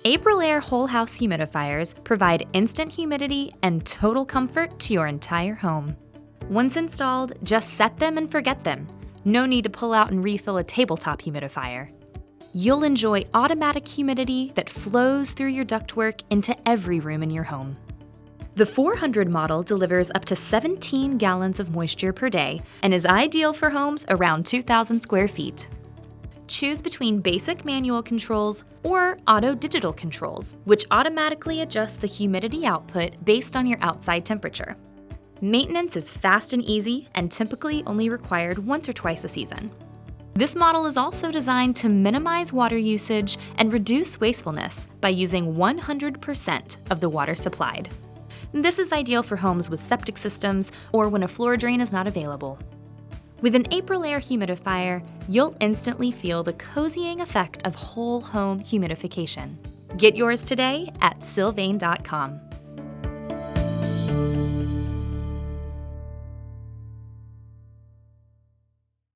Aprilaire whole house humidifiers provide instant humidity and total comfort to your entire home. Once installed, just set them and forget them. No need to pull out and refill a tabletop humidifier. You'll enjoy automatic humidity that flows through your ductwork into every room in your home. The 400 model delivers up to 17 gallons of moisture per day and is ideal for homes around 2,000 square feet. Choose between basic manual controls or auto digital controls, which automatically adjust the humidity output based on your outside temperature. Maintenance is fast and easy and typically only required once or twice a season. This model is also designed to minimize water usage and reduce wastefulness by using 100% of the water supplied. This is ideal for homes with septic systems or when a floor drain is not available. With an Aprilaire humidifier, you'll instantly feel the cozying effect of whole home humidification. Get yours today at sylvane.com.